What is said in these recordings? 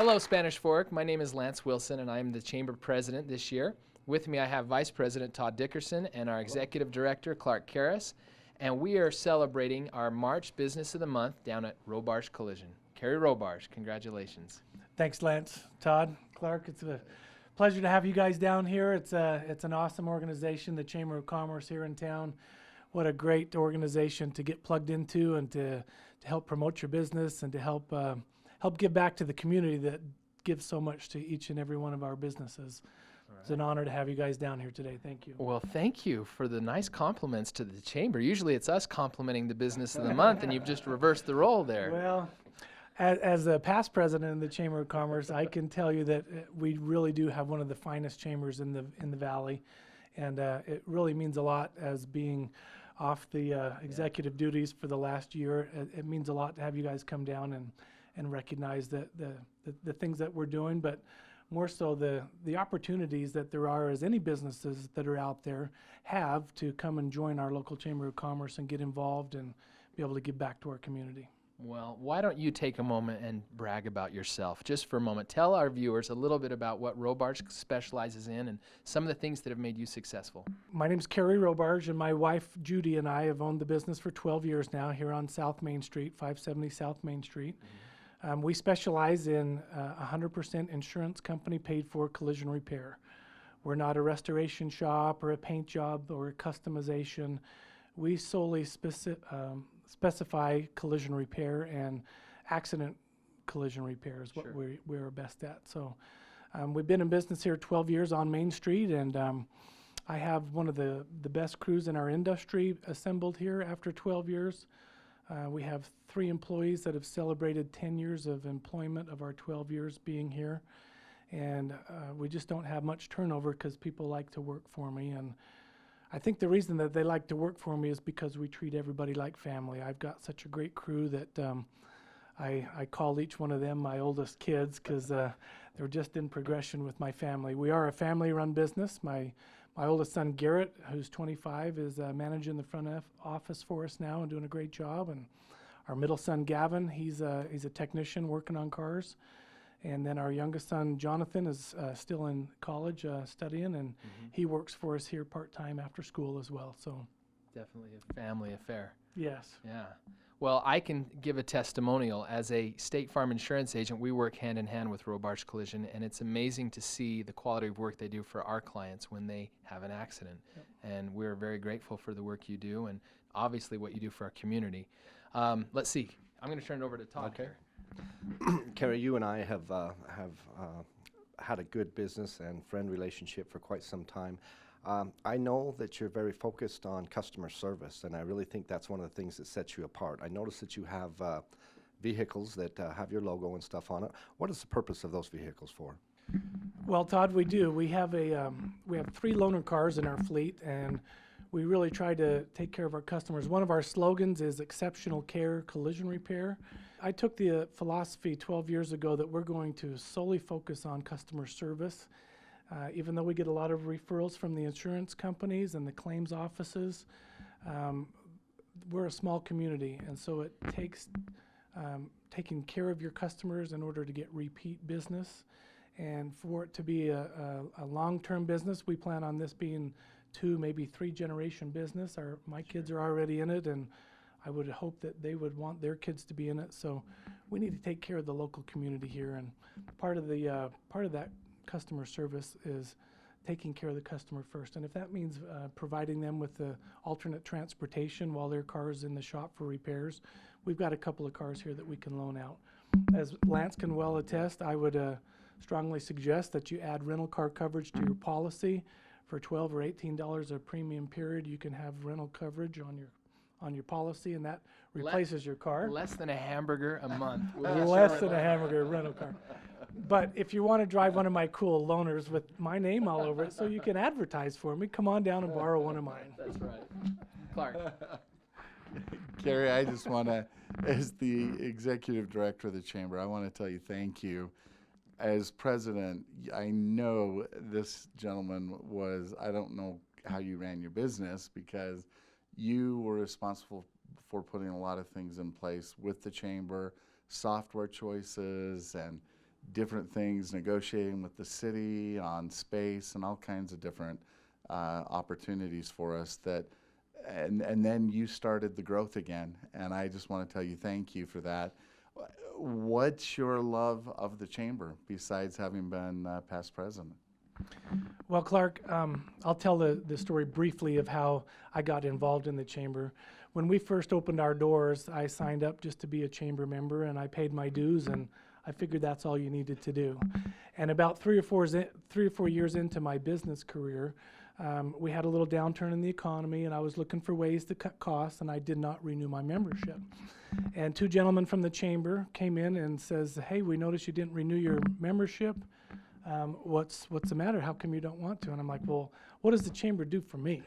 Hello, Spanish Fork. My name is Lance Wilson, and I am the Chamber President this year. With me, I have Vice President Todd Dickerson and our Executive Director, Clark Karras, and we are celebrating our March Business of the Month down at Robarge Collision. Kerry Robarge, congratulations. Thanks, Lance, Todd, Clark. It's a pleasure to have you guys down here. It's an awesome organization, the Chamber of Commerce here in town. What a great organization to get plugged into and to help promote your business and to help give back to the community that gives so much to each and every one of our businesses. Right. It's an honor to have you guys down here today. Thank you. Well, thank you for the nice compliments to the Chamber. Usually it's us complimenting the business of the month, and you've just reversed the role there. Well, as the past president of the Chamber of Commerce, I can tell you that we really do have one of the finest chambers in the valley, and it really means a lot as being off the executive duties for the last year. It means a lot to have you guys come down and recognize the things that we're doing, but more so the opportunities that there are as any businesses that are out there have to come and join our local Chamber of Commerce and get involved and be able to give back to our community. Well, why don't you take a moment and brag about yourself just for a moment. Tell our viewers a little bit about what Robarge specializes in and some of the things that have made you successful. My name's Kerry Robarge, and my wife Judy and I have owned the business for 12 years now here on South Main Street, 570 South Main Street. Mm-hmm. We specialize in 100% insurance company paid for collision repair. We're not a restoration shop or a paint job or a customization. We solely specify collision repair, and accident collision repair is what we're best at. So we've been in business here 12 years on Main Street, and I have one of the best crews in our industry assembled here after 12 years. We have 3 employees that have celebrated 10 years of employment of our 12 years being here, and we just don't have much turnover because people like to work for me. And I think the reason that they like to work for me is because we treat everybody like family. I've got such a great crew that I call each one of them my oldest kids because they're just in progression with my family. We are a family-run business. My oldest son, Garrett, who's 25, is managing the front office for us now and doing a great job. And our middle son, Gavin, he's a technician working on cars. And then our youngest son, Jonathan, is still in college studying, and he works for us here part-time after school as well. So definitely a family affair. Yes. Yeah. Well, I can give a testimonial. As a State Farm insurance agent, we work hand in hand with Robarge Collision, and it's amazing to see the quality of work they do for our clients when they have an accident. Yep. And we're very grateful for the work you do and obviously what you do for our community. Let's see. I'm going to turn it over to Todd. Okay. Kerry, you and I have had a good business and friend relationship for quite some time. I know that you're very focused on customer service, and I really think that's one of the things that sets you apart. I notice that you have vehicles that have your logo and stuff on it. What is the purpose of those vehicles for? Well, Todd, we do. We have 3 loaner cars in our fleet, and we really try to take care of our customers. One of our slogans is exceptional care collision repair. I took the philosophy 12 years ago that we're going to solely focus on customer service. Even though we get a lot of referrals from the insurance companies and the claims offices, we're a small community, and so it takes taking care of your customers in order to get repeat business. And for it to be a long-term business, we plan on this being 2, maybe 3 generation business. My kids are already in it, and I would hope that they would want their kids to be in it. So we need to take care of the local community here, and part of that customer service is taking care of the customer first. And if that means providing them with the alternate transportation while their car is in the shop for repairs, we've got a couple of cars here that we can loan out. As Lance can well attest, I would strongly suggest that you add rental car coverage to your policy. For $12 or $18 a premium period, you can have rental coverage on your policy, and that replaces your car. Less than a hamburger a month. Less than a hamburger rental car. But if you want to drive one of my cool loaners with my name all over it so you can advertise for me, come on down and borrow one of mine. That's right. Clark. Kerry, I just want to, as the executive director of the Chamber, I want to tell you thank you. As president, I know this gentleman I don't know how you ran your business, because you were responsible for putting a lot of things in place with the Chamber, software choices, and different things, negotiating with the city on space and all kinds of different opportunities for us that, and then you started the growth again. And I just want to tell you thank you for that. What's your love of the chamber besides having been past president? Well, Clark, I'll tell the story briefly of how I got involved in the chamber. When we first opened our doors, I signed up just to be a chamber member, and I paid my dues, and I figured that's all you needed to do. And about 3 or 4 years into my business career, we had a little downturn in the economy, and I was looking for ways to cut costs, and I did not renew my membership. And 2 gentlemen from the chamber came in and says, "Hey, we noticed you didn't renew your membership. What's the matter? How come you don't want to?" And I'm like, "Well, what does the chamber do for me?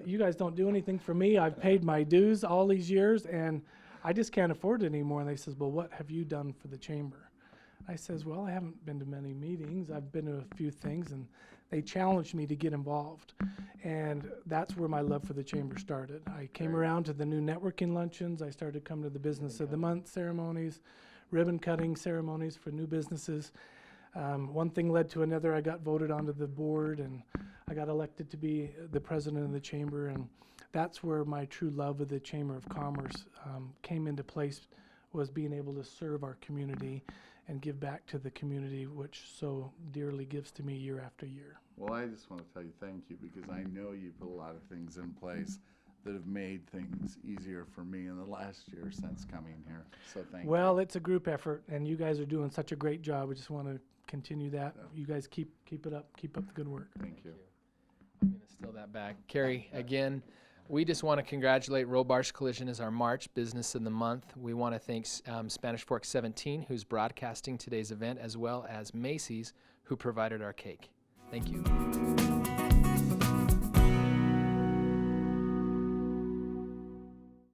You guys don't do anything for me. I've paid my dues all these years, and I just can't afford it anymore." And they says, "Well, what have you done for the chamber?" I says, "Well, I haven't been to many meetings. I've been to a few things," and they challenged me to get involved. And that's where my love for the chamber started. I came around to the new networking luncheons. I started coming to the Business of the Month ceremonies, ribbon cutting ceremonies for new businesses. One thing led to another. I got voted onto the board, and I got elected to be the president of the chamber, and that's where my true love of the Chamber of Commerce came into place, was being able to serve our community and give back to the community, which so dearly gives to me year after year. Well, I just want to tell you thank you, because I know you put a lot of things in place that have made things easier for me in the last year since coming here. So thank you. Well, it's a group effort, and you guys are doing such a great job. We just want to continue that. Yeah. You guys keep it up. Keep up the good work. Thank you. I'm going to steal that back. Carrie, again, we just want to congratulate Robarge Collision as our March Business of the Month. We want to thank Spanish Fork 17, who's broadcasting today's event, as well as Macy's, who provided our cake. Thank you.